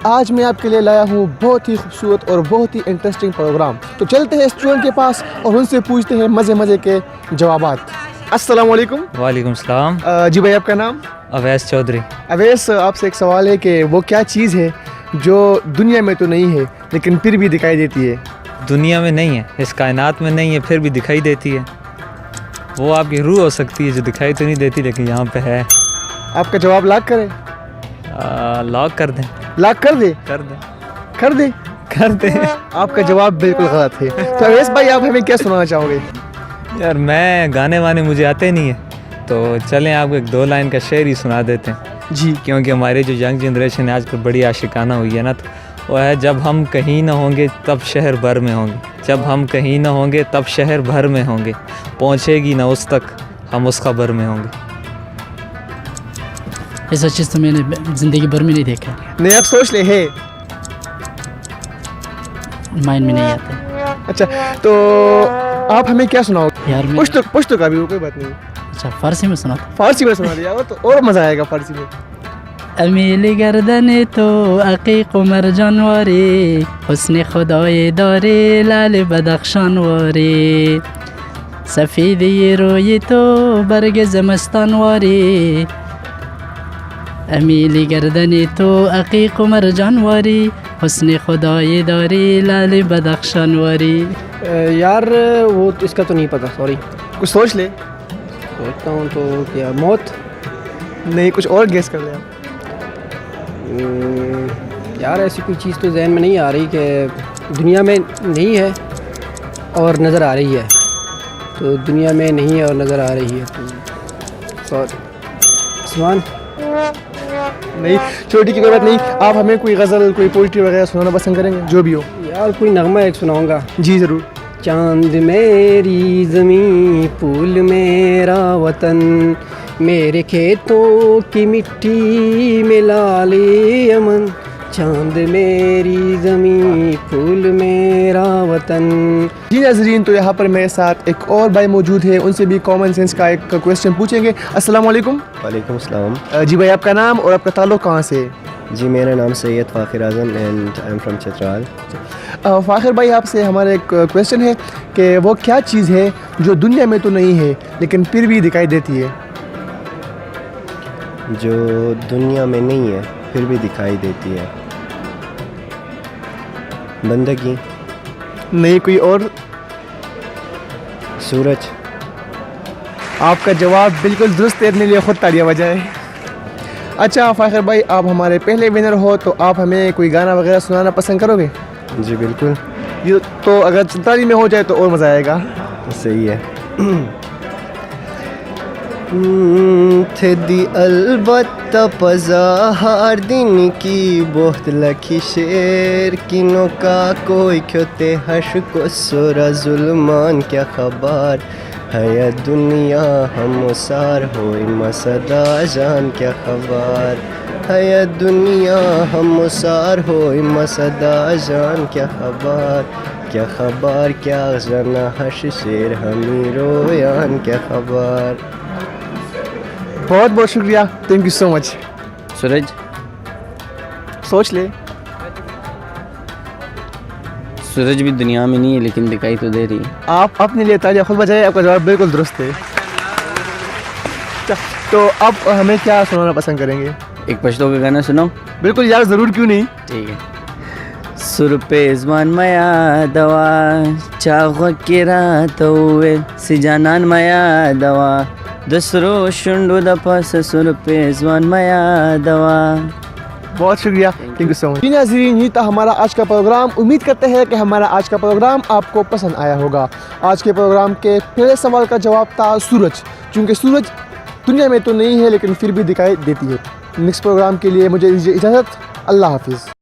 آج میں آپ کے لیے لایا ہوں بہت ہی خوبصورت اور بہت ہی انٹرسٹنگ پروگرام. تو چلتے ہیں اسٹوڈنٹ کے پاس اور ان سے پوچھتے ہیں مزے کے جوابات. السلام علیکم. وعلیکم السلام. جی بھائی، آپ کا نام؟ اویس چودھری. اویس، آپ سے ایک سوال ہے کہ وہ کیا چیز ہے جو دنیا میں تو نہیں ہے لیکن پھر بھی دکھائی دیتی ہے؟ دنیا میں نہیں ہے، اس کائنات میں نہیں ہے، پھر بھی دکھائی دیتی ہے. وہ آپ کی روح ہو سکتی ہے جو دکھائی تو نہیں دیتی لیکن یہاں پہ ہے. آپ کا جواب لاک کریں؟ لاک کر دیں. لاک کر دیں؟ کر دیں. کر دیں؟ کر دیں. آپ کا جواب بالکل غلط ہے. تو اویس بھائی، آپ ہمیں کیا سنانا چاہو گے؟ یار میں گانے وانے مجھے آتے نہیں ہیں، تو چلیں آپ کو ایک 2 لائن کا شعر ہی سنا دیتے ہیں. جی. کیونکہ ہماری جو ینگ جنریشن ہے آج کل بڑی عاشقانہ ہوئی ہے نا، تو وہ ہے: جب ہم کہیں نہ ہوں گے تب شہر بھر میں ہوں گے، جب ہم کہیں نہ ہوں گے تب شہر بھر میں ہوں گے، پہنچے گی نہ اس تک ہم اس خبر میں ہوں گے. ایسا چیز تو میں نے زندگی بھر میں نہیں دیکھا. نہیں، آپ سوچ لے. ہے مائنڈ میں نہیں آتا. اچھا، تو آپ ہمیں کیا سناؤ گے؟ یار میں پشتو کا بھی کوئی بات نہیں. اچھا، فارسی میں سنا تھا. فارسی میں سنا دیا تو اور مزہ آئے گا فارسی میں. امیل گردن تو عقیق و مرجان واری، حسن خدای داری لال بدخشان واری، سفیدی روی تو برگ زمستان واری، امیل گردن تو عقیق و مرجان واری، حسن خدای داری لال بدخشان واری. یار وہ اس کا تو نہیں پتہ، سوری. کچھ سوچ لے. سوچتا ہوں تو کیا موت؟ نہیں، کچھ اور گیس کر لیں آپ. یار ایسی کوئی چیز تو ذہن میں نہیں آ رہی کہ دنیا میں نہیں ہے اور نظر آ رہی ہے. تو دنیا میں نہیں ہے اور نظر آ رہی ہے تو آسمان. نہیں، چھوٹی کی کوئی بات نہیں. آپ ہمیں کوئی غزل، کوئی پوئٹری وغیرہ سنانا پسند کریں گے؟ جو بھی ہو. یار کوئی نغمہ ایک سناؤں گا. جی ضرور. چاند میری زمین، پھول میرا وطن، میرے کھیتوں کی مٹی میں لال یمن، چاند میری زمین، پھول میرا وطن. جی ناظرین، تو یہاں پر میرے ساتھ ایک اور بھائی موجود ہے، ان سے بھی کامن سینس کا ایک کویسچن پوچھیں گے. السلام علیکم. وعلیکم السلام. جی بھائی، آپ کا نام اور آپ کا تعلق کہاں سے ہے؟ جی میرا نام Syed Fakhir Azam and I am from Chitral. Fakhir بھائی، آپ سے ہمارا ایک کویسچن ہے کہ وہ کیا چیز ہے جو دنیا میں تو نہیں ہے لیکن پھر بھی دکھائی دیتی ہے؟ جو دنیا میں نہیں ہے پھر بھی دکھائی دیتی ہے؟ بندگی. نہیں، کوئی اور؟ سورج. آپ کا جواب بالکل درست ہے، اپنے لیے خود تالیاں بجائے. اچھا فاخر بھائی، آپ ہمارے پہلے ونر ہو تو آپ ہمیں کوئی گانا وغیرہ سنانا پسند کرو گے؟ جی بالکل. تو اگر 47 میں ہو جائے تو اور مزہ آئے گا. صحیح ہے. تھے دی البتہ پزا ہر دن کی بہت لکھی شیر کنوں کا کوئی کھوتے حش کو سورا ظلمان کیا خبر ہے دنیا ہم سار ہوئی مسدا جان کیا خبر ہے دنیا ہم سار ہوئی مسدا جان کیا خبر کیا خبر کیا جنا حش شیر ہمیں رویان کیا خبر. بہت بہت شکریہ، تھینک یو سو مچ. سورج. سوچ لے. سورج بھی دنیا میں نہیں ہے لیکن دکھائی تو دے رہی ہے. آپ اپنے لیے تالیاں خود بجائے، آپ کا جواب بالکل درست ہے. تو اب ہمیں کیا سنانا پسند کریں گے؟ ایک پشتو کا گانا سناؤ. بالکل یار، ضرور، کیوں نہیں. ٹھیک ہے. سر پہ زمان میا دوا چاغ کی رات ہوئے سی جانان میا دوا دسرو شنڈو دا پاس سر پہ زمان میا دوا. بہت شکریہ، تھینک یو سو مچ. ناظرین، یہ تھا ہمارا آج کا پروگرام. امید کرتے ہیں کہ ہمارا آج کا پروگرام آپ کو پسند آیا ہوگا. آج کے پروگرام کے پہلے سوال کا جواب تھا سورج، چونکہ سورج دنیا میں تو نہیں ہے لیکن پھر بھی دکھائی دیتی ہے. نیکسٹ پروگرام کے لیے مجھے اجازت. اللہ حافظ.